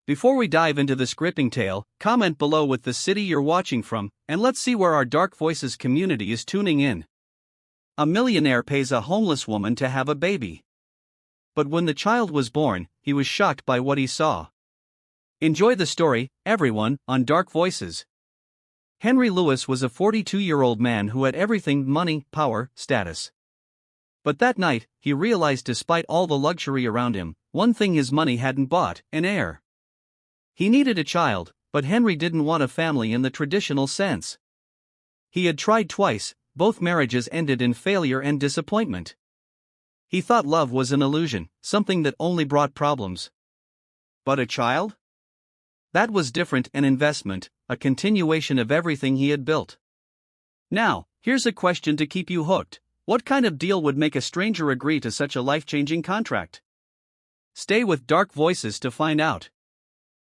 Before we dive into this gripping tale, comment below with the city you're watching from, and let's see where our Dark Voices community is tuning in. A millionaire pays a homeless woman to have a baby. But when the child was born, he was shocked by what he saw. Enjoy the story, everyone, on Dark Voices. Henry Lewis was a 42-year-old man who had everything: money, power, status. But that night, he realized despite all the luxury around him, one thing his money hadn't bought: an heir. He needed a child, but Henry didn't want a family in the traditional sense. He had tried twice, both marriages ended in failure and disappointment. He thought love was an illusion, something that only brought problems. But a child? That was different: an investment, a continuation of everything he had built. Now, here's a question to keep you hooked. What kind of deal would make a stranger agree to such a life-changing contract? Stay with Dark Voices to find out.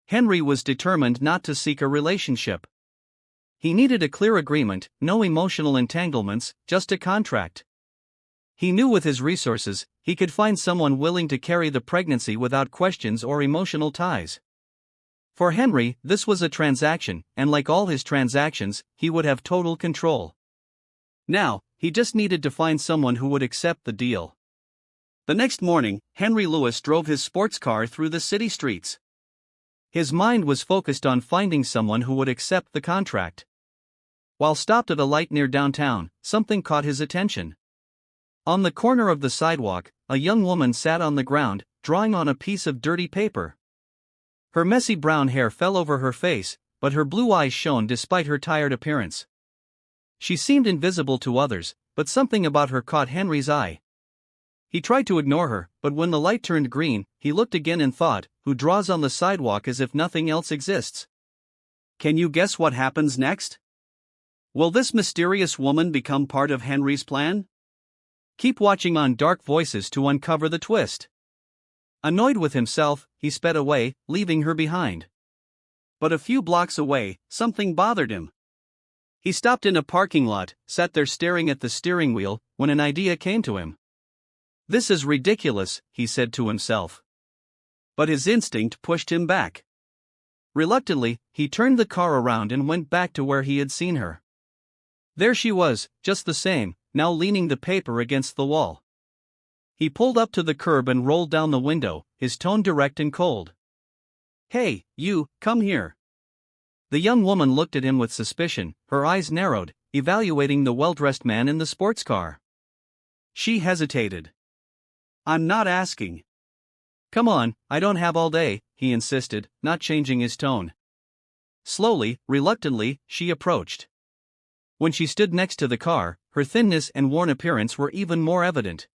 Henry was determined not to seek a relationship. He needed a clear agreement, no emotional entanglements, just a contract. He knew with his resources, he could find someone willing to carry the pregnancy without questions or emotional ties. For Henry, this was a transaction, and like all his transactions, he would have total control. Now, he just needed to find someone who would accept the deal. The next morning, Henry Lewis drove his sports car through the city streets. His mind was focused on finding someone who would accept the contract. While stopped at a light near downtown, something caught his attention. On the corner of the sidewalk, a young woman sat on the ground, drawing on a piece of dirty paper. Her messy brown hair fell over her face, but her blue eyes shone despite her tired appearance. She seemed invisible to others, but something about her caught Henry's eye. He tried to ignore her, but when the light turned green, he looked again and thought, who draws on the sidewalk as if nothing else exists? Can you guess what happens next? Will this mysterious woman become part of Henry's plan? Keep watching on Dark Voices to uncover the twist. Annoyed with himself, he sped away, leaving her behind. But a few blocks away, something bothered him. He stopped in a parking lot, sat there staring at the steering wheel, when an idea came to him. This is ridiculous, he said to himself. But his instinct pushed him back. Reluctantly, he turned the car around and went back to where he had seen her. There she was, just the same, now leaning the paper against the wall. He pulled up to the curb and rolled down the window, his tone direct and cold. "Hey, you, come here." The young woman looked at him with suspicion, her eyes narrowed, evaluating the well-dressed man in the sports car. She hesitated. "I'm not asking." "Come on, I don't have all day," he insisted, not changing his tone. Slowly, reluctantly, she approached. When she stood next to the car, her thinness and worn appearance were even more evident.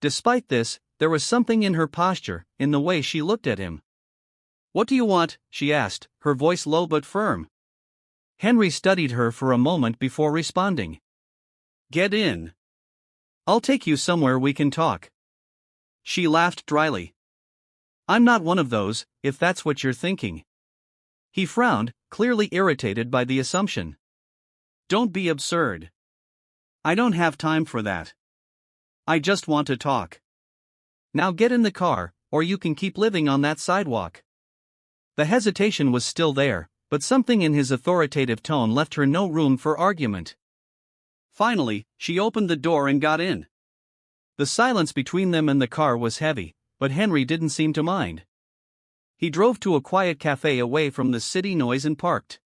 Despite this, there was something in her posture, in the way she looked at him. "What do you want?" she asked, her voice low but firm. Henry studied her for a moment before responding. "Get in. I'll take you somewhere we can talk." She laughed dryly. "I'm not one of those, if that's what you're thinking." He frowned, clearly irritated by the assumption. "Don't be absurd. I don't have time for that. I just want to talk. Now get in the car, or you can keep living on that sidewalk." The hesitation was still there, but something in his authoritative tone left her no room for argument. Finally, she opened the door and got in. The silence between them and the car was heavy, but Henry didn't seem to mind. He drove to a quiet cafe away from the city noise and parked.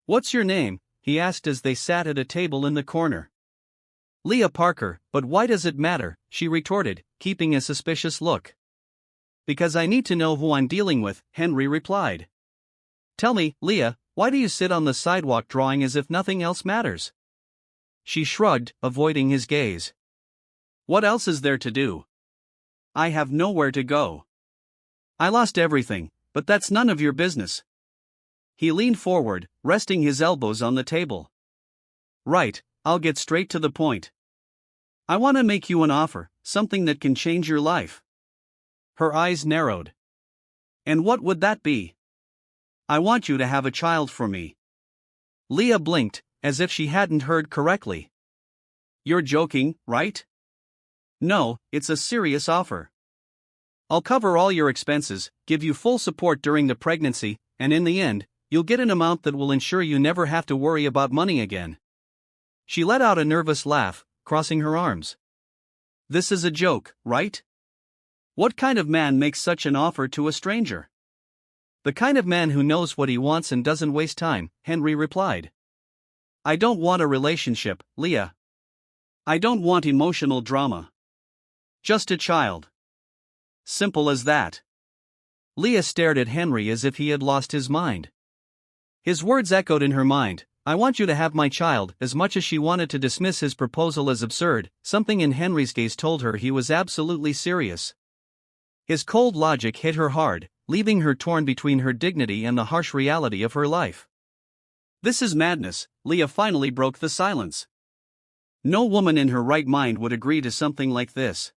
"What's your name?" he asked as they sat at a table in the corner. "Leah Parker, but why does it matter?" she retorted, keeping a suspicious look. "Because I need to know who I'm dealing with," Henry replied. "Tell me, Leah, why do you sit on the sidewalk drawing as if nothing else matters?" She shrugged, avoiding his gaze. "What else is there to do? I have nowhere to go. I lost everything, but that's none of your business." He leaned forward, resting his elbows on the table. "Right, I'll get straight to the point. I want to make you an offer, something that can change your life." Her eyes narrowed. "And what would that be?" "I want you to have a child for me." Leah blinked, as if she hadn't heard correctly. "You're joking, right?" "No, it's a serious offer." I'll cover all your expenses, give you full support during the pregnancy, and in the end, you'll get an amount that will ensure you never have to worry about money again." She let out a nervous laugh, crossing her arms. "This is a joke, right? What kind of man makes such an offer to a stranger?" "The kind of man who knows what he wants and doesn't waste time," Henry replied. "I don't want a relationship, Leah. I don't want emotional drama. Just a child. Simple as that." Leah stared at Henry as if he had lost his mind. His words echoed in her mind, "I want you to have my child," as much as she wanted to dismiss his proposal as absurd. Something in Henry's gaze told her he was absolutely serious. His cold logic hit her hard, leaving her torn between her dignity and the harsh reality of her life. "This is madness," Leah finally broke the silence. "No woman in her right mind would agree to something like this."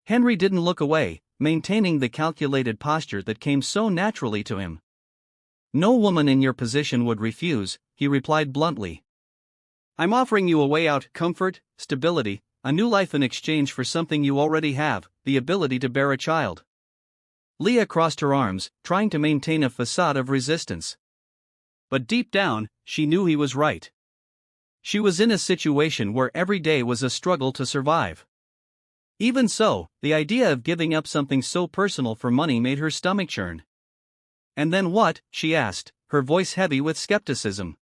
Henry didn't look away, maintaining the calculated posture that came so naturally to him. "No woman in your position would refuse," he replied bluntly. "I'm offering you a way out, comfort, stability, a new life in exchange for something you already have, the ability to bear a child." Leah crossed her arms, trying to maintain a facade of resistance. But deep down, she knew he was right. She was in a situation where every day was a struggle to survive. Even so, the idea of giving up something so personal for money made her stomach churn. "And then what?" she asked, her voice heavy with skepticism.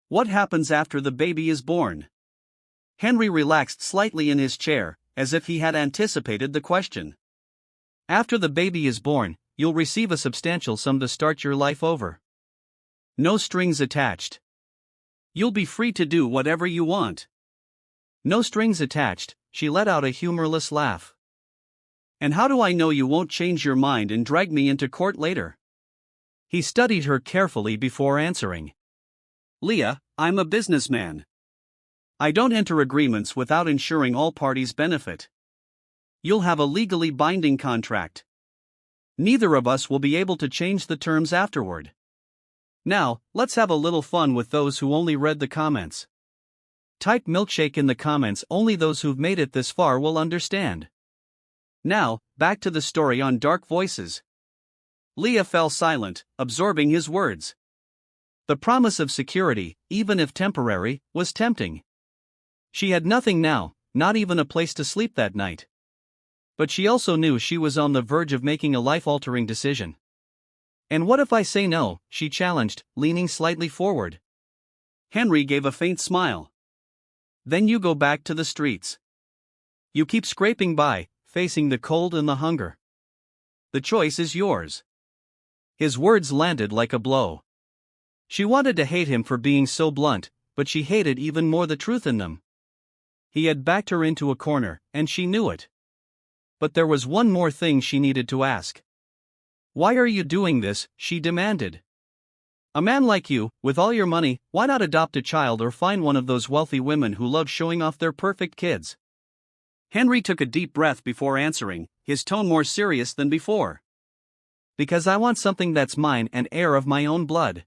"What happens after the baby is born?" Henry relaxed slightly in his chair, as if he had anticipated the question. "After the baby is born, you'll receive a substantial sum to start your life over. No strings attached. You'll be free to do whatever you want." "No strings attached," she let out a humorless laugh. "And how do I know you won't change your mind and drag me into court later?" He studied her carefully before answering. "Leah, I'm a businessman. I don't enter agreements without ensuring all parties benefit. You'll have a legally binding contract. Neither of us will be able to change the terms afterward. Now, let's have a little fun with those who only read the comments. Type milkshake in the comments, only those who've made it this far will understand." Now, back to the story on Dark Voices. Leah fell silent, absorbing his words. The promise of security, even if temporary, was tempting. She had nothing now, not even a place to sleep that night. But she also knew she was on the verge of making a life-altering decision. "And what if I say no?" she challenged, leaning slightly forward. Henry gave a faint smile. "Then you go back to the streets. You keep scraping by, facing the cold and the hunger. The choice is yours." His words landed like a blow. She wanted to hate him for being so blunt, but she hated even more the truth in them. He had backed her into a corner, and she knew it. But there was one more thing she needed to ask. "Why are you doing this?" she demanded. "A man like you, with all your money, why not adopt a child or find one of those wealthy women who love showing off their perfect kids?" Henry took a deep breath before answering, his tone more serious than before. "Because I want something that's mine and heir of my own blood.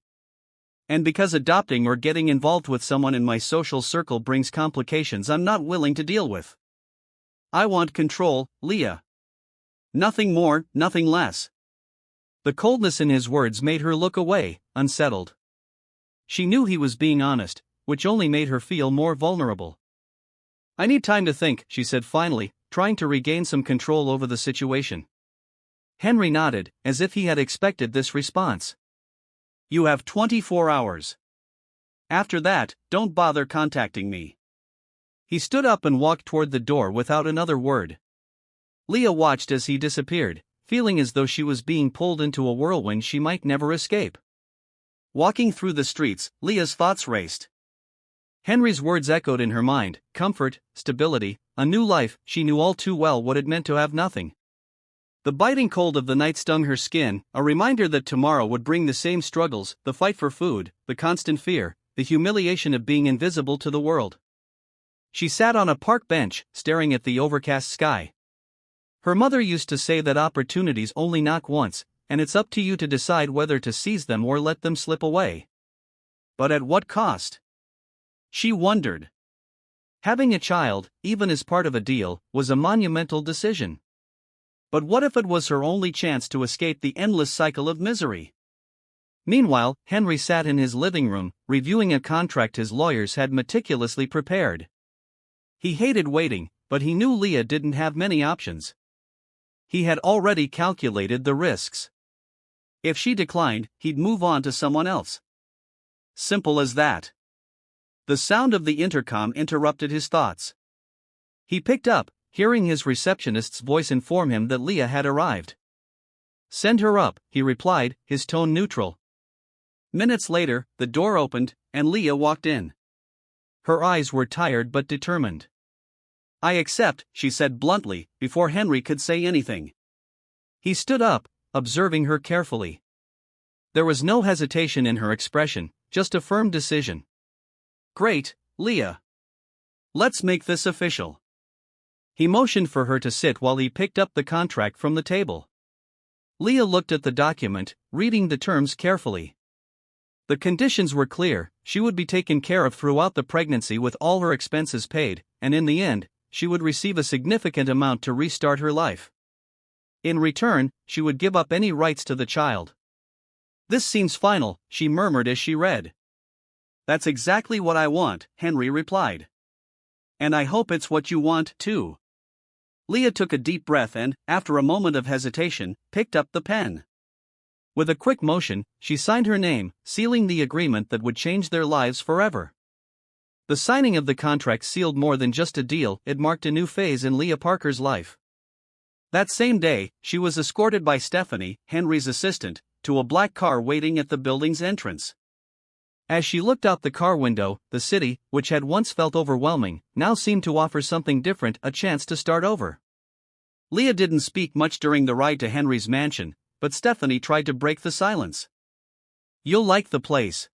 And because adopting or getting involved with someone in my social circle brings complications I'm not willing to deal with. I want control, Leah. Nothing more, nothing less." The coldness in his words made her look away, unsettled. She knew he was being honest, which only made her feel more vulnerable. "I need time to think," she said finally, trying to regain some control over the situation. Henry nodded, as if he had expected this response. "You have 24 hours. After that, don't bother contacting me." He stood up and walked toward the door without another word. Leah watched as he disappeared, feeling as though she was being pulled into a whirlwind she might never escape. Walking through the streets, Leah's thoughts raced. Henry's words echoed in her mind: comfort, stability, a new life. She knew all too well what it meant to have nothing. The biting cold of the night stung her skin, a reminder that tomorrow would bring the same struggles, the fight for food, the constant fear, the humiliation of being invisible to the world. She sat on a park bench, staring at the overcast sky. Her mother used to say that opportunities only knock once, and it's up to you to decide whether to seize them or let them slip away. But at what cost? She wondered. Having a child, even as part of a deal, was a monumental decision. But what if it was her only chance to escape the endless cycle of misery? Meanwhile, Henry sat in his living room, reviewing a contract his lawyers had meticulously prepared. He hated waiting, but he knew Leah didn't have many options. He had already calculated the risks. If she declined, he'd move on to someone else. Simple as that. The sound of the intercom interrupted his thoughts. He picked up, hearing his receptionist's voice inform him that Leah had arrived. "Send her up," he replied, his tone neutral. Minutes later, the door opened, and Leah walked in. Her eyes were tired but determined. "I accept," she said bluntly, before Henry could say anything. He stood up, observing her carefully. There was no hesitation in her expression, just a firm decision. "Great, Leah. Let's make this official." He motioned for her to sit while he picked up the contract from the table. Leah looked at the document, reading the terms carefully. The conditions were clear: she would be taken care of throughout the pregnancy with all her expenses paid, and in the end, she would receive a significant amount to restart her life. In return, she would give up any rights to the child. "This seems final," she murmured as she read. "That's exactly what I want," Henry replied. "And I hope it's what you want, too." Leah took a deep breath and, after a moment of hesitation, picked up the pen. With a quick motion, she signed her name, sealing the agreement that would change their lives forever. The signing of the contract sealed more than just a deal, it marked a new phase in Leah Parker's life. That same day, she was escorted by Stephanie, Henry's assistant, to a black car waiting at the building's entrance. As she looked out the car window, the city, which had once felt overwhelming, now seemed to offer something different, a chance to start over. Leah didn't speak much during the ride to Henry's mansion, but Stephanie tried to break the silence. "You'll like the place.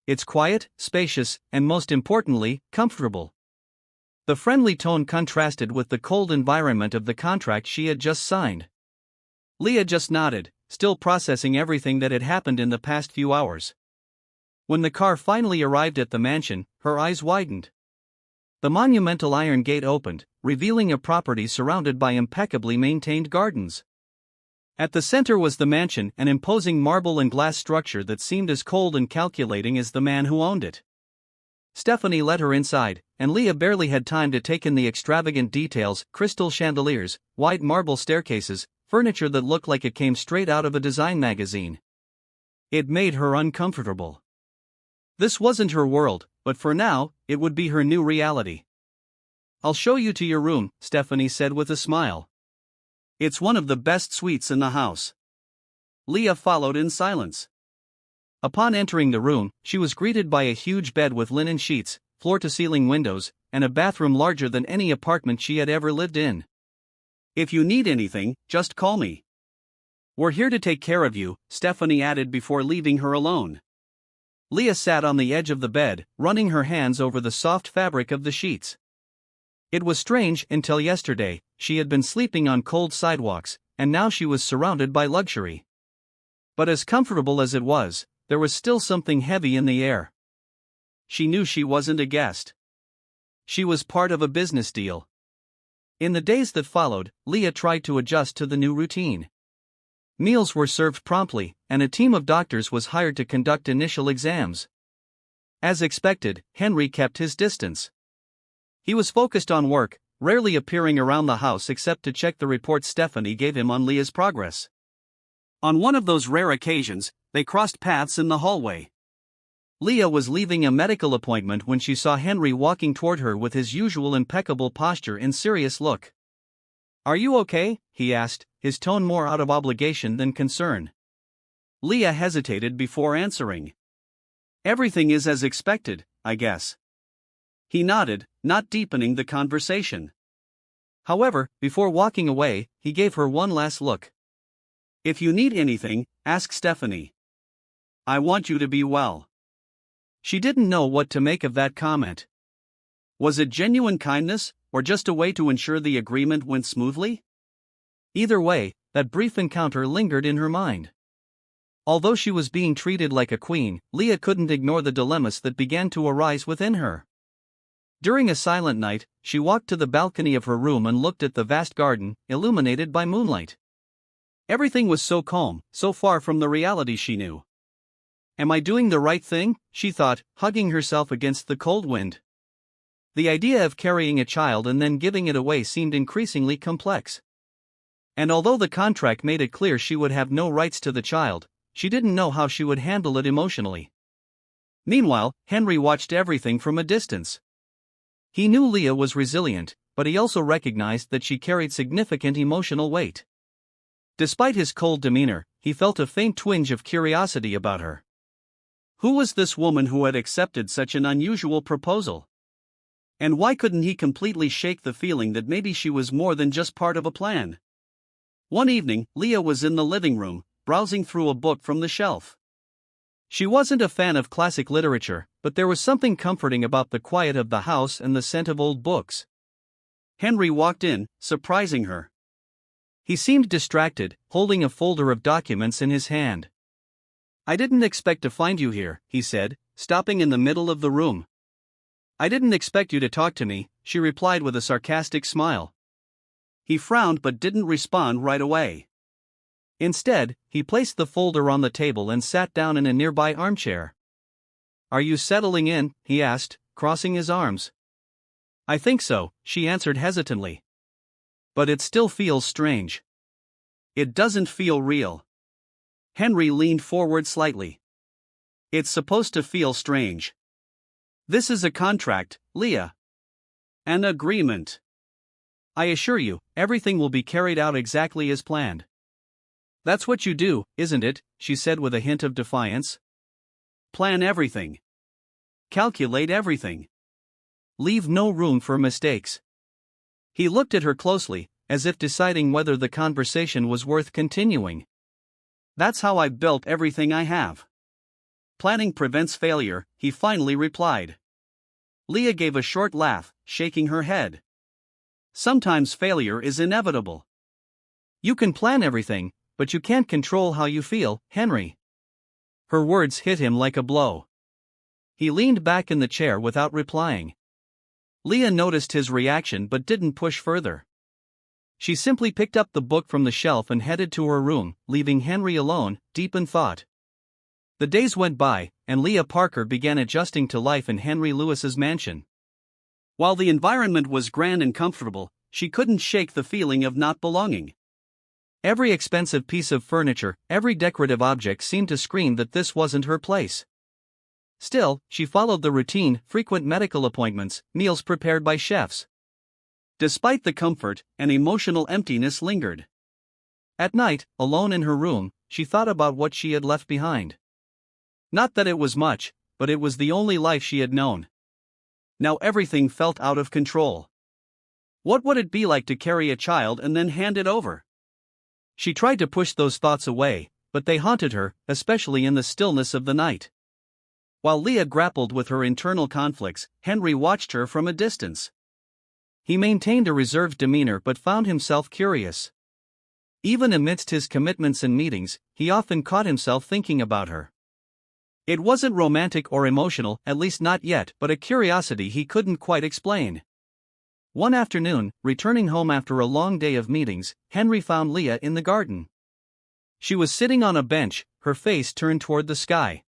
It's quiet, spacious, and most importantly, comfortable." The friendly tone contrasted with the cold environment of the contract she had just signed. Leah just nodded, still processing everything that had happened in the past few hours. When the car finally arrived at the mansion, her eyes widened. The monumental iron gate opened, revealing a property surrounded by impeccably maintained gardens. At the center was the mansion, an imposing marble and glass structure that seemed as cold and calculating as the man who owned it. Stephanie led her inside, and Leah barely had time to take in the extravagant details: crystal chandeliers, wide marble staircases, furniture that looked like it came straight out of a design magazine. It made her uncomfortable. This wasn't her world, but for now, it would be her new reality. "I'll show you to your room," Stephanie said with a smile. "It's one of the best suites in the house." Leah followed in silence. Upon entering the room, she was greeted by a huge bed with linen sheets, floor-to-ceiling windows, and a bathroom larger than any apartment she had ever lived in. "If you need anything, just call me. We're here to take care of you," Stephanie added before leaving her alone. Leah sat on the edge of the bed, running her hands over the soft fabric of the sheets. It was strange: until yesterday, she had been sleeping on cold sidewalks, and now she was surrounded by luxury. But as comfortable as it was, there was still something heavy in the air. She knew she wasn't a guest. She was part of a business deal. In the days that followed, Leah tried to adjust to the new routine. Meals were served promptly, and a team of doctors was hired to conduct initial exams. As expected, Henry kept his distance. He was focused on work, rarely appearing around the house except to check the reports Stephanie gave him on Leah's progress. On one of those rare occasions, they crossed paths in the hallway. Leah was leaving a medical appointment when she saw Henry walking toward her with his usual impeccable posture and serious look. "Are you okay?" he asked, his tone more out of obligation than concern. Leah hesitated before answering. "Everything is as expected, I guess." He nodded, not deepening the conversation. However, before walking away, he gave her one last look. "If you need anything, ask Stephanie. I want you to be well." She didn't know what to make of that comment. Was it genuine kindness, or just a way to ensure the agreement went smoothly? Either way, that brief encounter lingered in her mind. Although she was being treated like a queen, Leah couldn't ignore the dilemmas that began to arise within her. During a silent night, she walked to the balcony of her room and looked at the vast garden, illuminated by moonlight. Everything was so calm, so far from the reality she knew. Am I doing the right thing? She thought, hugging herself against the cold wind. The idea of carrying a child and then giving it away seemed increasingly complex. And although the contract made it clear she would have no rights to the child, she didn't know how she would handle it emotionally. Meanwhile, Henry watched everything from a distance. He knew Leah was resilient, but he also recognized that she carried significant emotional weight. Despite his cold demeanor, he felt a faint twinge of curiosity about her. Who was this woman who had accepted such an unusual proposal? And why couldn't he completely shake the feeling that maybe she was more than just part of a plan? One evening, Leah was in the living room, browsing through a book from the shelf. She wasn't a fan of classic literature, but there was something comforting about the quiet of the house and the scent of old books. Henry walked in, surprising her. He seemed distracted, holding a folder of documents in his hand. I didn't expect to find you here, he said, stopping in the middle of the room. I didn't expect you to talk to me, she replied with a sarcastic smile. He frowned but didn't respond right away. Instead, he placed the folder on the table and sat down in a nearby armchair. Are you settling in? He asked, crossing his arms. I think so, she answered hesitantly. But it still feels strange. It doesn't feel real. Henry leaned forward slightly. It's supposed to feel strange. This is a contract, Leah. An agreement. I assure you, everything will be carried out exactly as planned. That's what you do, isn't it? She said with a hint of defiance. Plan everything. Calculate everything. Leave no room for mistakes. He looked at her closely, as if deciding whether the conversation was worth continuing. That's how I built everything I have. Planning prevents failure, he finally replied. Leah gave a short laugh, shaking her head. Sometimes failure is inevitable. You can plan everything, but you can't control how you feel, Henry. Her words hit him like a blow. He leaned back in the chair without replying. Leah noticed his reaction but didn't push further. She simply picked up the book from the shelf and headed to her room, leaving Henry alone, deep in thought. The days went by, and Leah Parker began adjusting to life in Henry Lewis's mansion. While the environment was grand and comfortable, she couldn't shake the feeling of not belonging. Every expensive piece of furniture, every decorative object seemed to scream that this wasn't her place. Still, she followed the routine, frequent medical appointments, meals prepared by chefs. Despite the comfort, an emotional emptiness lingered. At night, alone in her room, she thought about what she had left behind. Not that it was much, but it was the only life she had known. Now everything felt out of control. What would it be like to carry a child and then hand it over? She tried to push those thoughts away, but they haunted her, especially in the stillness of the night. While Leah grappled with her internal conflicts, Henry watched her from a distance. He maintained a reserved demeanor but found himself curious. Even amidst his commitments and meetings, he often caught himself thinking about her. It wasn't romantic or emotional, at least not yet, but a curiosity he couldn't quite explain. One afternoon, returning home after a long day of meetings, Henry found Leah in the garden. She was sitting on a bench, her face turned toward the sky.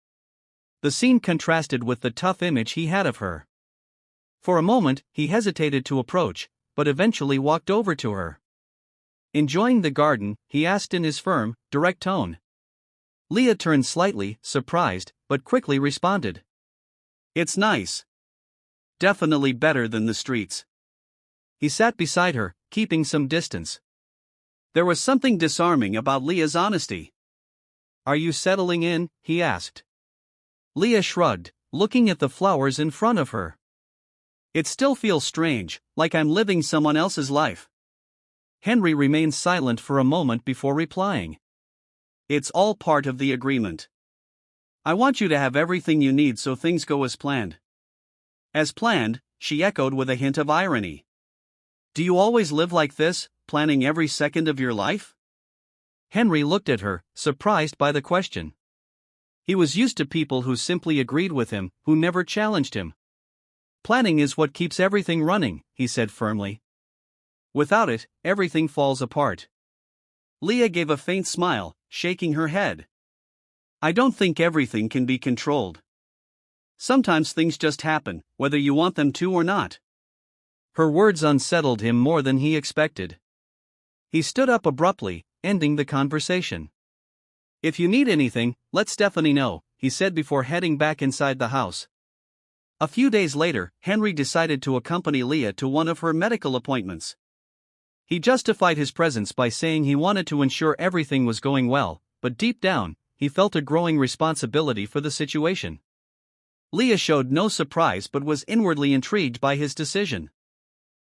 The scene contrasted with the tough image he had of her. For a moment, he hesitated to approach, but eventually walked over to her. Enjoying the garden, he asked in his firm, direct tone. Leah turned slightly, surprised, but quickly responded. It's nice. Definitely better than the streets. He sat beside her, keeping some distance. There was something disarming about Leah's honesty. Are you settling in? He asked. Leah shrugged, looking at the flowers in front of her. It still feels strange, like I'm living someone else's life. Henry remained silent for a moment before replying. It's all part of the agreement. I want you to have everything you need so things go as planned. As planned, she echoed with a hint of irony. Do you always live like this, planning every second of your life? Henry looked at her, surprised by the question. He was used to people who simply agreed with him, who never challenged him. Planning is what keeps everything running, he said firmly. Without it, everything falls apart. Leah gave a faint smile, shaking her head. I don't think everything can be controlled. Sometimes things just happen, whether you want them to or not. Her words unsettled him more than he expected. He stood up abruptly, ending the conversation. If you need anything, let Stephanie know, he said before heading back inside the house. A few days later, Henry decided to accompany Leah to one of her medical appointments. He justified his presence by saying he wanted to ensure everything was going well, but deep down, he felt a growing responsibility for the situation. Leah showed no surprise but was inwardly intrigued by his decision.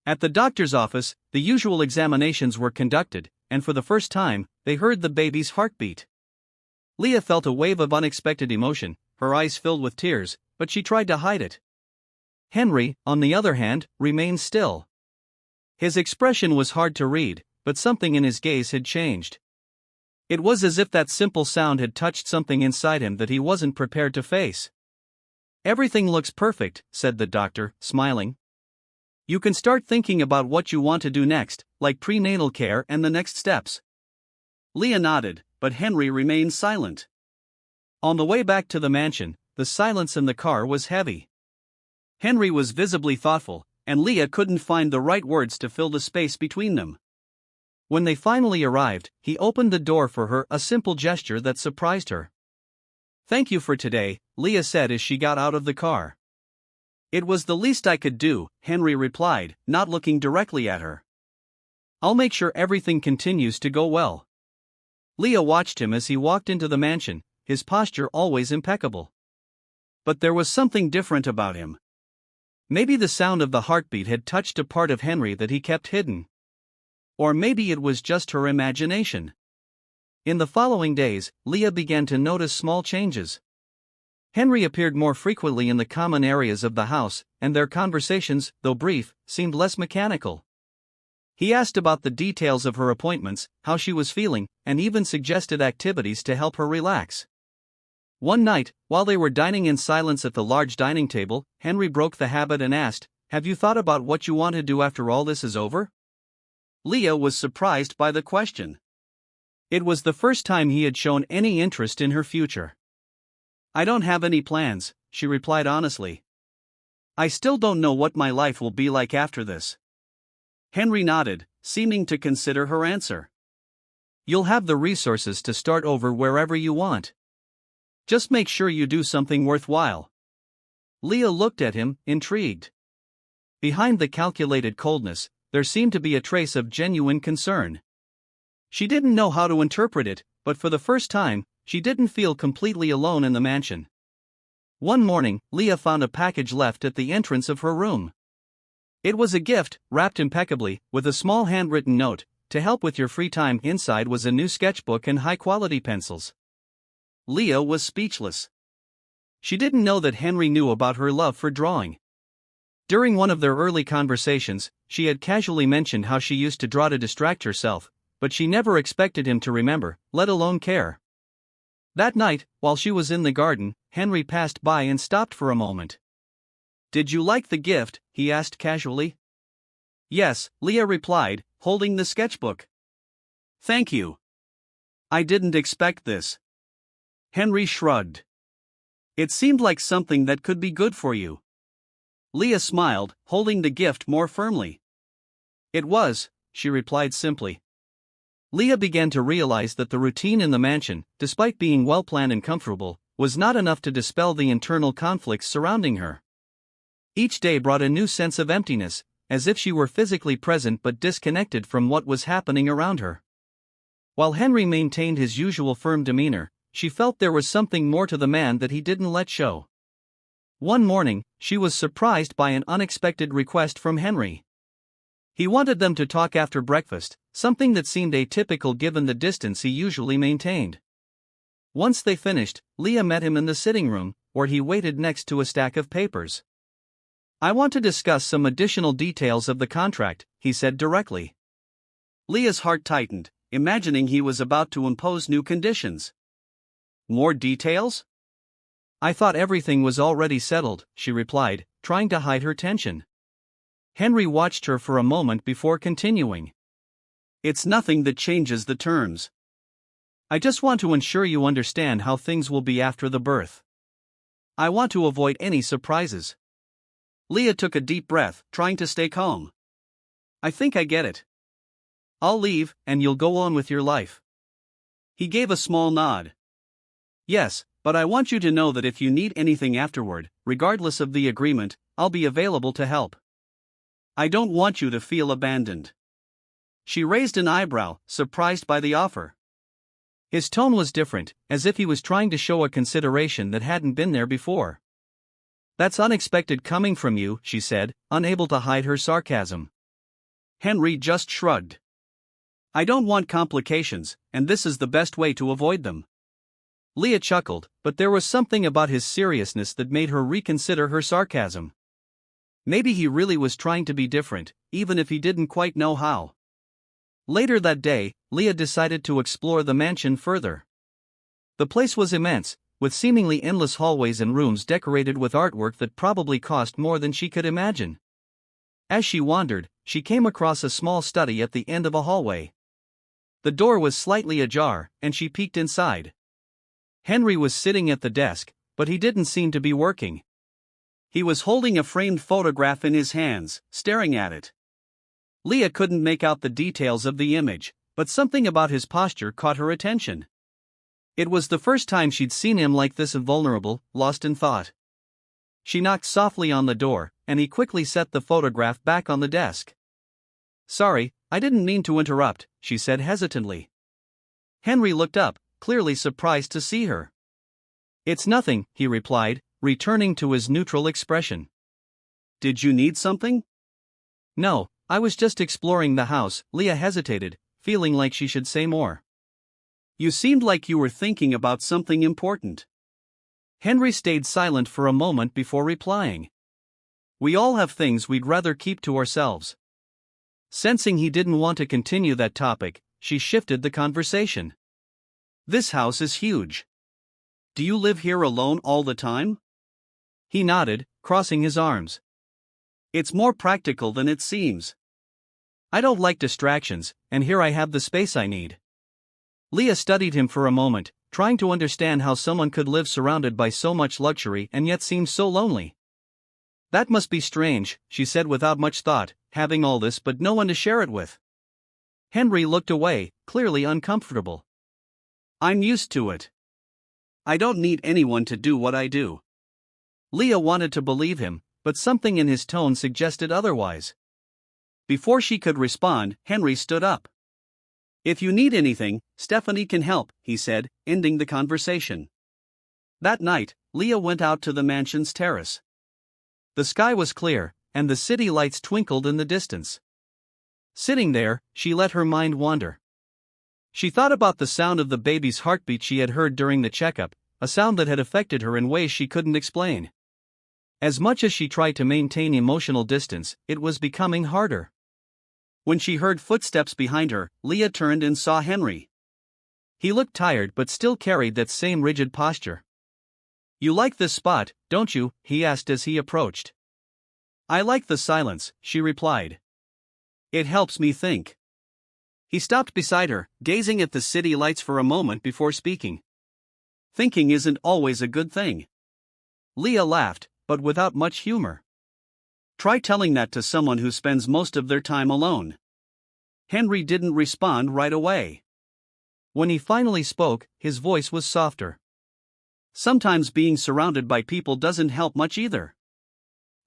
At the doctor's office, the usual examinations were conducted, and for the first time, they heard the baby's heartbeat. Leah felt a wave of unexpected emotion, her eyes filled with tears, but she tried to hide it. Henry, on the other hand, remained still. His expression was hard to read, but something in his gaze had changed. It was as if that simple sound had touched something inside him that he wasn't prepared to face. Everything looks perfect, said the doctor, smiling. You can start thinking about what you want to do next, like prenatal care and the next steps. Leah nodded, but Henry remained silent. On the way back to the mansion, the silence in the car was heavy. Henry was visibly thoughtful, and Leah couldn't find the right words to fill the space between them. When they finally arrived, he opened the door for her, a simple gesture that surprised her. Thank you for today, Leah said as she got out of the car. It was the least I could do, Henry replied, not looking directly at her. I'll make sure everything continues to go well. Leah watched him as he walked into the mansion, his posture always impeccable. But there was something different about him. Maybe the sound of the heartbeat had touched a part of Henry that he kept hidden. Or maybe it was just her imagination. In the following days, Leah began to notice small changes. Henry appeared more frequently in the common areas of the house, and their conversations, though brief, seemed less mechanical. He asked about the details of her appointments, how she was feeling, and even suggested activities to help her relax. One night, while they were dining in silence at the large dining table, Henry broke the habit and asked, "Have you thought about what you want to do after all this is over?" Leah was surprised by the question. It was the first time he had shown any interest in her future. I don't have any plans, she replied honestly. I still don't know what my life will be like after this. Henry nodded, seeming to consider her answer. You'll have the resources to start over wherever you want. Just make sure you do something worthwhile. Leah looked at him, intrigued. Behind the calculated coldness, there seemed to be a trace of genuine concern. She didn't know how to interpret it, but for the first time, she didn't feel completely alone in the mansion. One morning, Leah found a package left at the entrance of her room. It was a gift, wrapped impeccably, with a small handwritten note, "To help with your free time." Inside was a new sketchbook and high-quality pencils. Leah was speechless. She didn't know that Henry knew about her love for drawing. During one of their early conversations, she had casually mentioned how she used to draw to distract herself, but she never expected him to remember, let alone care. That night, while she was in the garden, Henry passed by and stopped for a moment. Did you like the gift? He asked casually. Yes, Leah replied, holding the sketchbook. Thank you. I didn't expect this. Henry shrugged. It seemed like something that could be good for you. Leah smiled, holding the gift more firmly. It was, she replied simply. Leah began to realize that the routine in the mansion, despite being well-planned and comfortable, was not enough to dispel the internal conflicts surrounding her. Each day brought a new sense of emptiness, as if she were physically present but disconnected from what was happening around her. While Henry maintained his usual firm demeanor, she felt there was something more to the man that he didn't let show. One morning, she was surprised by an unexpected request from Henry. He wanted them to talk after breakfast, something that seemed atypical given the distance he usually maintained. Once they finished, Leah met him in the sitting room, where he waited next to a stack of papers. I want to discuss some additional details of the contract, he said directly. Leah's heart tightened, imagining he was about to impose new conditions. More details? I thought everything was already settled, she replied, trying to hide her tension. Henry watched her for a moment before continuing. It's nothing that changes the terms. I just want to ensure you understand how things will be after the birth. I want to avoid any surprises. Leah took a deep breath, trying to stay calm. I think I get it. I'll leave, and you'll go on with your life. He gave a small nod. Yes, but I want you to know that if you need anything afterward, regardless of the agreement, I'll be available to help. I don't want you to feel abandoned. She raised an eyebrow, surprised by the offer. His tone was different, as if he was trying to show a consideration that hadn't been there before. That's unexpected coming from you, she said, unable to hide her sarcasm. Henry just shrugged. I don't want complications, and this is the best way to avoid them. Leah chuckled, but there was something about his seriousness that made her reconsider her sarcasm. Maybe he really was trying to be different, even if he didn't quite know how. Later that day, Leah decided to explore the mansion further. The place was immense, with seemingly endless hallways and rooms decorated with artwork that probably cost more than she could imagine. As she wandered, she came across a small study at the end of a hallway. The door was slightly ajar, and she peeked inside. Henry was sitting at the desk, but he didn't seem to be working. He was holding a framed photograph in his hands, staring at it. Leah couldn't make out the details of the image, but something about his posture caught her attention. It was the first time she'd seen him like this, vulnerable, lost in thought. She knocked softly on the door, and he quickly set the photograph back on the desk. Sorry, I didn't mean to interrupt, she said hesitantly. Henry looked up, clearly surprised to see her. It's nothing, he replied, returning to his neutral expression. Did you need something? No, I was just exploring the house. Leah hesitated, feeling like she should say more. You seemed like you were thinking about something important. Henry stayed silent for a moment before replying. We all have things we'd rather keep to ourselves. Sensing he didn't want to continue that topic, she shifted the conversation. This house is huge. Do you live here alone all the time? He nodded, crossing his arms. It's more practical than it seems. I don't like distractions, and here I have the space I need. Leah studied him for a moment, trying to understand how someone could live surrounded by so much luxury and yet seem so lonely. That must be strange, she said without much thought, having all this but no one to share it with. Henry looked away, clearly uncomfortable. I'm used to it. I don't need anyone to do what I do. Leah wanted to believe him, but something in his tone suggested otherwise. Before she could respond, Henry stood up. If you need anything, Stephanie can help, he said, ending the conversation. That night, Leah went out to the mansion's terrace. The sky was clear, and the city lights twinkled in the distance. Sitting there, she let her mind wander. She thought about the sound of the baby's heartbeat she had heard during the checkup, a sound that had affected her in ways she couldn't explain. As much as she tried to maintain emotional distance, it was becoming harder. When she heard footsteps behind her, Leah turned and saw Henry. He looked tired but still carried that same rigid posture. You like this spot, don't you? He asked as he approached. I like the silence, she replied. It helps me think. He stopped beside her, gazing at the city lights for a moment before speaking. Thinking isn't always a good thing. Leah laughed, but without much humor. Try telling that to someone who spends most of their time alone. Henry didn't respond right away. When he finally spoke, his voice was softer. Sometimes being surrounded by people doesn't help much either.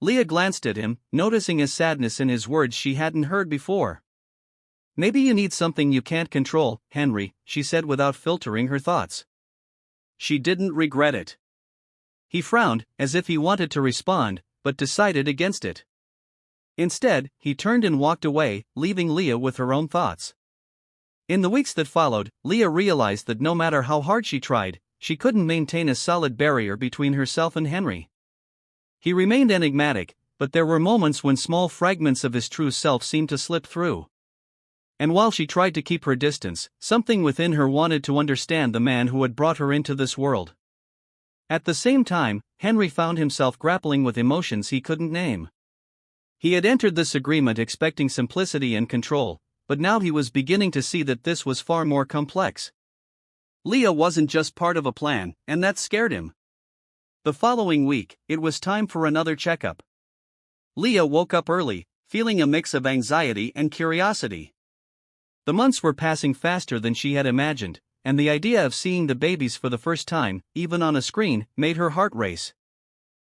Leah glanced at him, noticing a sadness in his words she hadn't heard before. Maybe you need something you can't control, Henry, she said without filtering her thoughts. She didn't regret it. He frowned, as if he wanted to respond, but decided against it. Instead, he turned and walked away, leaving Leah with her own thoughts. In the weeks that followed, Leah realized that no matter how hard she tried, she couldn't maintain a solid barrier between herself and Henry. He remained enigmatic, but there were moments when small fragments of his true self seemed to slip through. And while she tried to keep her distance, something within her wanted to understand the man who had brought her into this world. At the same time, Henry found himself grappling with emotions he couldn't name. He had entered this agreement expecting simplicity and control, but now he was beginning to see that this was far more complex. Leah wasn't just part of a plan, and that scared him. The following week, it was time for another checkup. Leah woke up early, feeling a mix of anxiety and curiosity. The months were passing faster than she had imagined, and the idea of seeing the babies for the first time, even on a screen, made her heart race.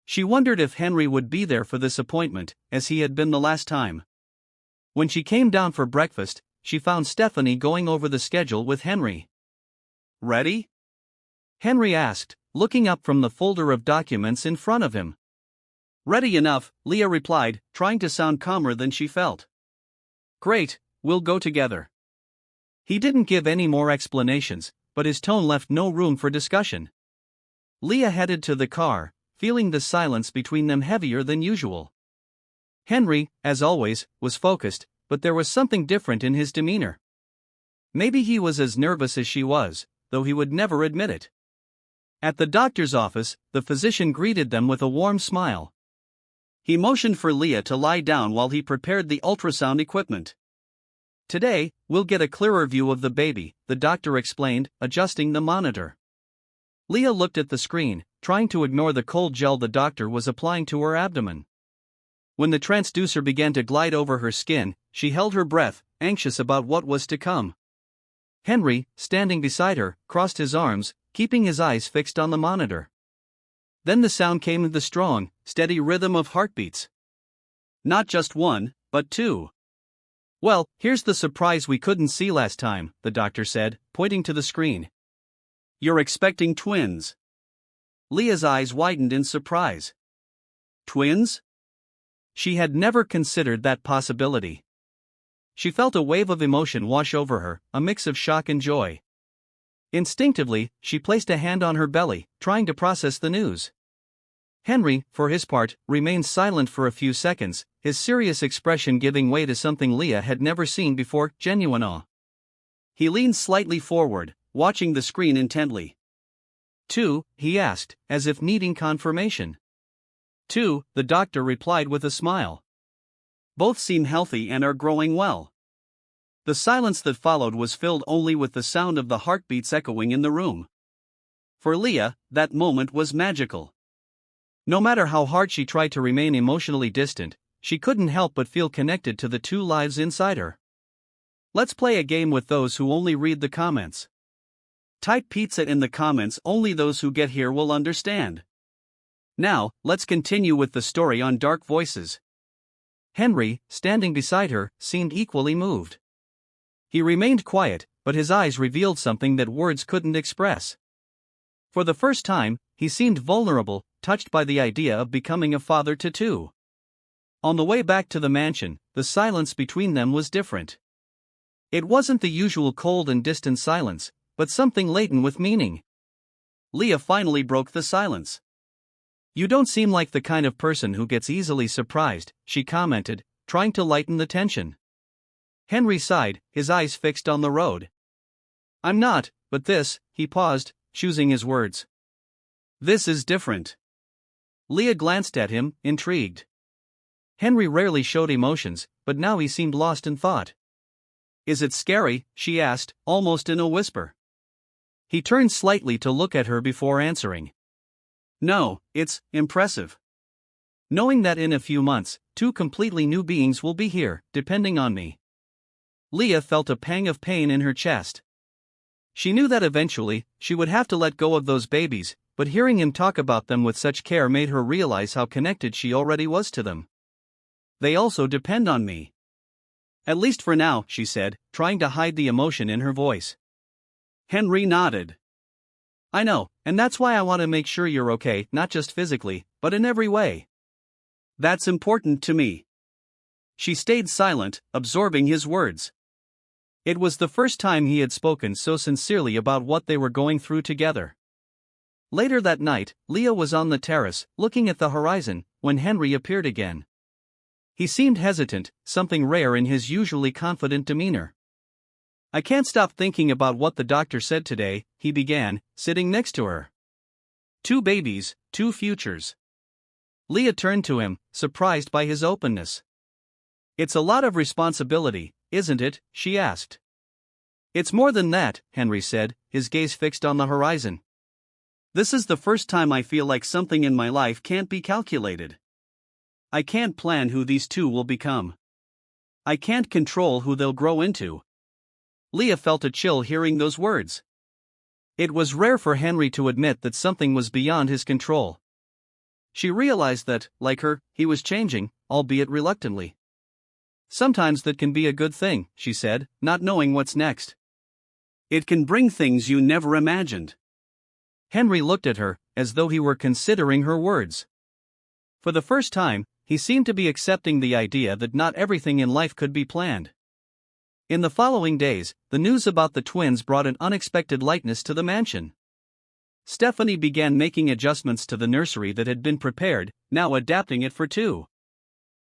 She wondered if Henry would be there for this appointment, as he had been the last time. When she came down for breakfast, she found Stephanie going over the schedule with Henry. "Ready?" Henry asked, looking up from the folder of documents in front of him. "Ready enough," Leah replied, trying to sound calmer than she felt. "Great, we'll go together." He didn't give any more explanations, but his tone left no room for discussion. Leah headed to the car, feeling the silence between them heavier than usual. Henry, as always, was focused, but there was something different in his demeanor. Maybe he was as nervous as she was, though he would never admit it. At the doctor's office, the physician greeted them with a warm smile. He motioned for Leah to lie down while he prepared the ultrasound equipment. "Today, we'll get a clearer view of the baby," the doctor explained, adjusting the monitor. Leah looked at the screen, trying to ignore the cold gel the doctor was applying to her abdomen. When the transducer began to glide over her skin, she held her breath, anxious about what was to come. Henry, standing beside her, crossed his arms, keeping his eyes fixed on the monitor. Then the sound came in the strong, steady rhythm of heartbeats. "Not just one, but two." "Well, here's the surprise we couldn't see last time," the doctor said, pointing to the screen. "You're expecting twins." Leah's eyes widened in surprise. Twins? She had never considered that possibility. She felt a wave of emotion wash over her, a mix of shock and joy. Instinctively, she placed a hand on her belly, trying to process the news. Henry, for his part, remained silent for a few seconds, his serious expression giving way to something Leah had never seen before, genuine awe. He leaned slightly forward, watching the screen intently. "Two?" he asked, as if needing confirmation. "Two," the doctor replied with a smile. "Both seem healthy and are growing well." The silence that followed was filled only with the sound of the heartbeats echoing in the room. For Leah, that moment was magical. No matter how hard she tried to remain emotionally distant, she couldn't help but feel connected to the two lives inside her. Let's play a game with those who only read the comments. Type pizza in the comments, only those who get here will understand. Now, let's continue with the story on Dark Voices. Henry, standing beside her, seemed equally moved. He remained quiet, but his eyes revealed something that words couldn't express. For the first time, he seemed vulnerable, touched by the idea of becoming a father to two. On the way back to the mansion, the silence between them was different. It wasn't the usual cold and distant silence, but something laden with meaning. Leah finally broke the silence. "You don't seem like the kind of person who gets easily surprised," she commented, trying to lighten the tension. Henry sighed, his eyes fixed on the road. "I'm not, but this," he paused, choosing his words. "This is different." Leah glanced at him, intrigued. Henry rarely showed emotions, but now he seemed lost in thought. "Is it scary?" she asked, almost in a whisper. He turned slightly to look at her before answering. "No, it's impressive. Knowing that in a few months, two completely new beings will be here, depending on me." Leah felt a pang of pain in her chest. She knew that eventually, she would have to let go of those babies, but hearing him talk about them with such care made her realize how connected she already was to them. "They also depend on me. At least for now," she said, trying to hide the emotion in her voice. Henry nodded. "I know, and that's why I want to make sure you're okay, not just physically, but in every way. That's important to me." She stayed silent, absorbing his words. It was the first time he had spoken so sincerely about what they were going through together. Later that night, Leah was on the terrace, looking at the horizon, when Henry appeared again. He seemed hesitant, something rare in his usually confident demeanor. "I can't stop thinking about what the doctor said today," he began, sitting next to her. 2 babies, 2 futures. Leah turned to him, surprised by his openness. It's a lot of responsibility, isn't it? She asked. It's more than that, Henry said, his gaze fixed on the horizon. This is the first time I feel like something in my life can't be calculated. I can't plan who these 2 will become. I can't control who they'll grow into. Leah felt a chill hearing those words. It was rare for Henry to admit that something was beyond his control. She realized that, like her, he was changing, albeit reluctantly. Sometimes that can be a good thing, she said, not knowing what's next. It can bring things you never imagined. Henry looked at her, as though he were considering her words. For the first time, he seemed to be accepting the idea that not everything in life could be planned. In the following days, the news about the twins brought an unexpected lightness to the mansion. Stephanie began making adjustments to the nursery that had been prepared, now adapting it for 2.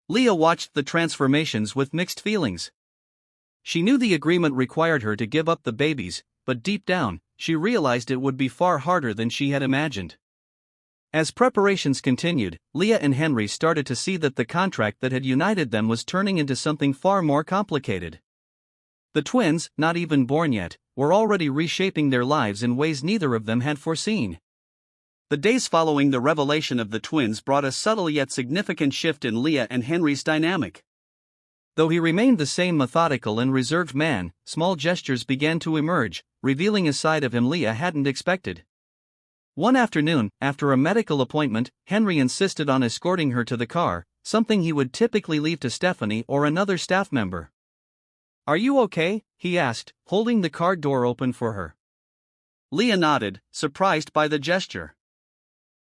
Leah watched the transformations with mixed feelings. She knew the agreement required her to give up the babies, but deep down, she realized it would be far harder than she had imagined. As preparations continued, Leah and Henry started to see that the contract that had united them was turning into something far more complicated. The twins, not even born yet, were already reshaping their lives in ways neither of them had foreseen. The days following the revelation of the twins brought a subtle yet significant shift in Leah and Henry's dynamic. Though he remained the same methodical and reserved man, small gestures began to emerge, revealing a side of him Leah hadn't expected. One afternoon, after a medical appointment, Henry insisted on escorting her to the car, something he would typically leave to Stephanie or another staff member. Are you okay? He asked, holding the car door open for her. Leah nodded, surprised by the gesture.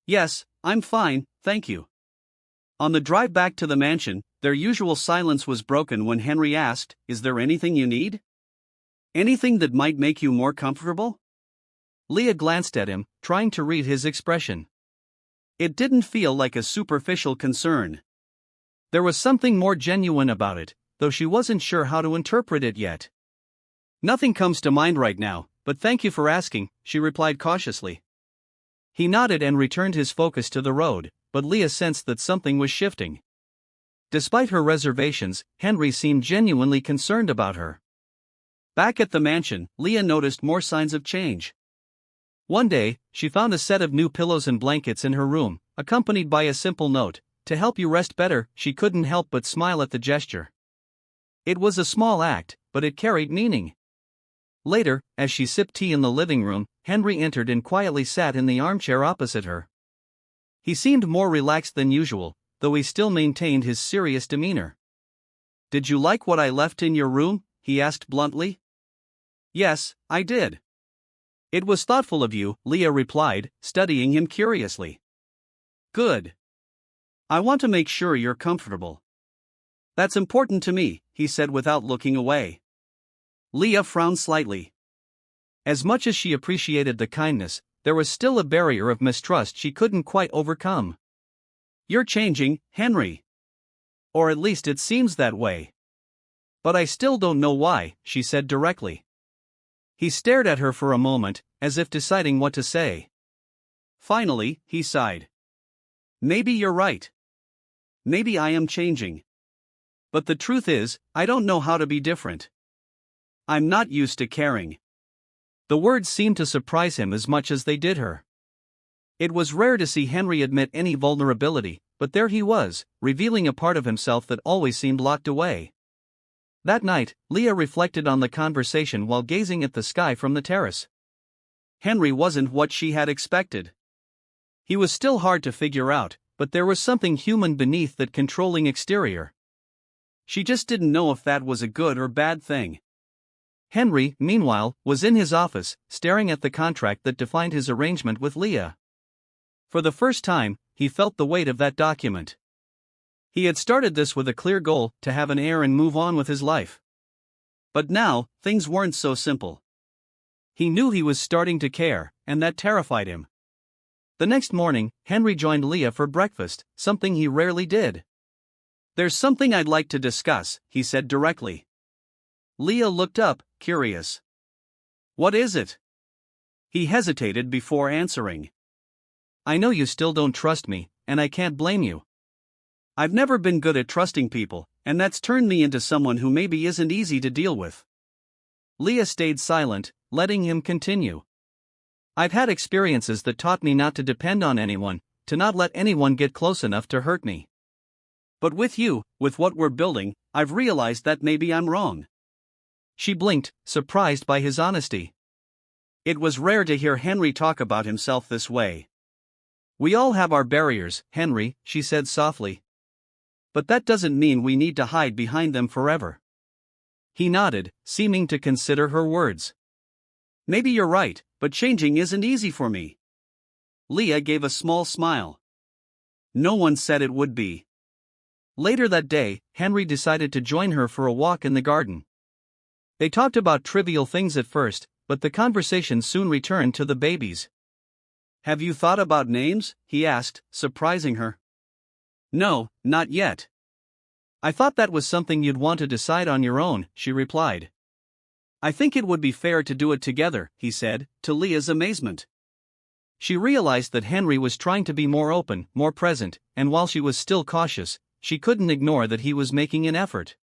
Yes, I'm fine, thank you. On the drive back to the mansion, their usual silence was broken when Henry asked, Is there anything you need? Anything that might make you more comfortable? Leah glanced at him, trying to read his expression. It didn't feel like a superficial concern. There was something more genuine about it, though she wasn't sure how to interpret it yet. Nothing comes to mind right now, but thank you for asking, she replied cautiously. He nodded and returned his focus to the road, but Leah sensed that something was shifting. Despite her reservations, Henry seemed genuinely concerned about her. Back at the mansion, Leah noticed more signs of change. One day, she found a set of new pillows and blankets in her room, accompanied by a simple note, To help you rest better. She couldn't help but smile at the gesture. It was a small act, but it carried meaning. Later, as she sipped tea in the living room, Henry entered and quietly sat in the armchair opposite her. He seemed more relaxed than usual, though he still maintained his serious demeanor. Did you like what I left in your room? He asked bluntly. Yes, I did. It was thoughtful of you, Leah replied, studying him curiously. Good. I want to make sure you're comfortable. That's important to me, he said without looking away. Leah frowned slightly. As much as she appreciated the kindness, there was still a barrier of mistrust she couldn't quite overcome. You're changing, Henry. Or at least it seems that way. But I still don't know why, she said directly. He stared at her for a moment, as if deciding what to say. Finally, he sighed. Maybe you're right. Maybe I am changing. But the truth is, I don't know how to be different. I'm not used to caring. The words seemed to surprise him as much as they did her. It was rare to see Henry admit any vulnerability, but there he was, revealing a part of himself that always seemed locked away. That night, Leah reflected on the conversation while gazing at the sky from the terrace. Henry wasn't what she had expected. He was still hard to figure out, but there was something human beneath that controlling exterior. She just didn't know if that was a good or bad thing. Henry, meanwhile, was in his office, staring at the contract that defined his arrangement with Leah. For the first time, he felt the weight of that document. He had started this with a clear goal, to have an heir and move on with his life. But now, things weren't so simple. He knew he was starting to care, and that terrified him. The next morning, Henry joined Leah for breakfast, something he rarely did. There's something I'd like to discuss, he said directly. Leah looked up, curious. What is it? He hesitated before answering. I know you still don't trust me, and I can't blame you. I've never been good at trusting people, and that's turned me into someone who maybe isn't easy to deal with. Leah stayed silent, letting him continue. I've had experiences that taught me not to depend on anyone, to not let anyone get close enough to hurt me. But with you, with what we're building, I've realized that maybe I'm wrong. She blinked, surprised by his honesty. It was rare to hear Henry talk about himself this way. We all have our barriers, Henry, she said softly. But that doesn't mean we need to hide behind them forever. He nodded, seeming to consider her words. Maybe you're right, but changing isn't easy for me. Leah gave a small smile. No one said it would be. Later that day, Henry decided to join her for a walk in the garden. They talked about trivial things at first, but the conversation soon returned to the babies. Have you thought about names? He asked, surprising her. No, not yet. I thought that was something you'd want to decide on your own, she replied. I think it would be fair to do it together, he said, to Leah's amazement. She realized that Henry was trying to be more open, more present, and while she was still cautious, she couldn't ignore that he was making an effort.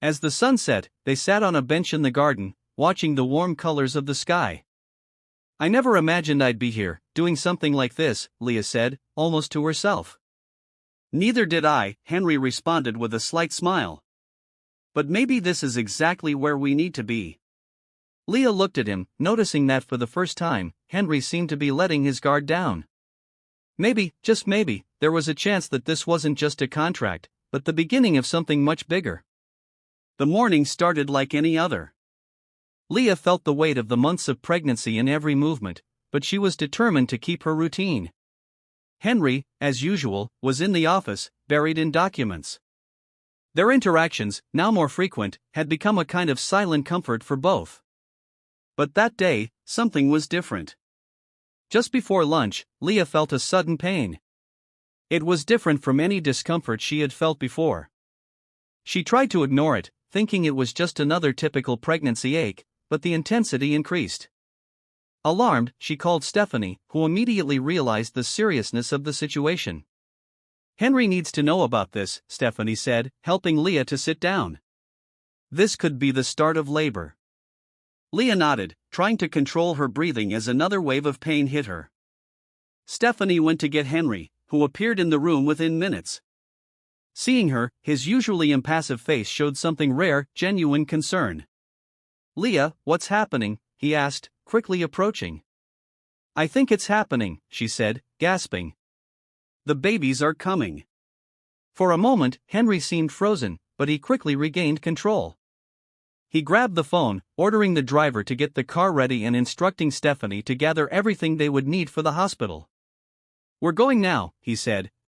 As the sun set, they sat on a bench in the garden, watching the warm colors of the sky. I never imagined I'd be here, doing something like this, Leah said, almost to herself. Neither did I, Henry responded with a slight smile. But maybe this is exactly where we need to be. Leah looked at him, noticing that for the first time, Henry seemed to be letting his guard down. Maybe, just maybe, there was a chance that this wasn't just a contract, but the beginning of something much bigger. The morning started like any other. Leah felt the weight of the months of pregnancy in every movement, but she was determined to keep her routine. Henry, as usual, was in the office, buried in documents. Their interactions, now more frequent, had become a kind of silent comfort for both. But that day, something was different. Just before lunch, Leah felt a sudden pain. It was different from any discomfort she had felt before. She tried to ignore it, thinking it was just another typical pregnancy ache, but the intensity increased. Alarmed, she called Stephanie, who immediately realized the seriousness of the situation. Henry needs to know about this, Stephanie said, helping Leah to sit down. This could be the start of labor. Leah nodded, trying to control her breathing as another wave of pain hit her. Stephanie went to get Henry, who appeared in the room within minutes. Seeing her, his usually impassive face showed something rare, genuine concern. Leah, what's happening? He asked, quickly approaching. I think it's happening, she said, gasping. The babies are coming. For a moment, Henry seemed frozen, but he quickly regained control. He grabbed the phone, ordering the driver to get the car ready and instructing Stephanie to gather everything they would need for the hospital. We're going now, he said,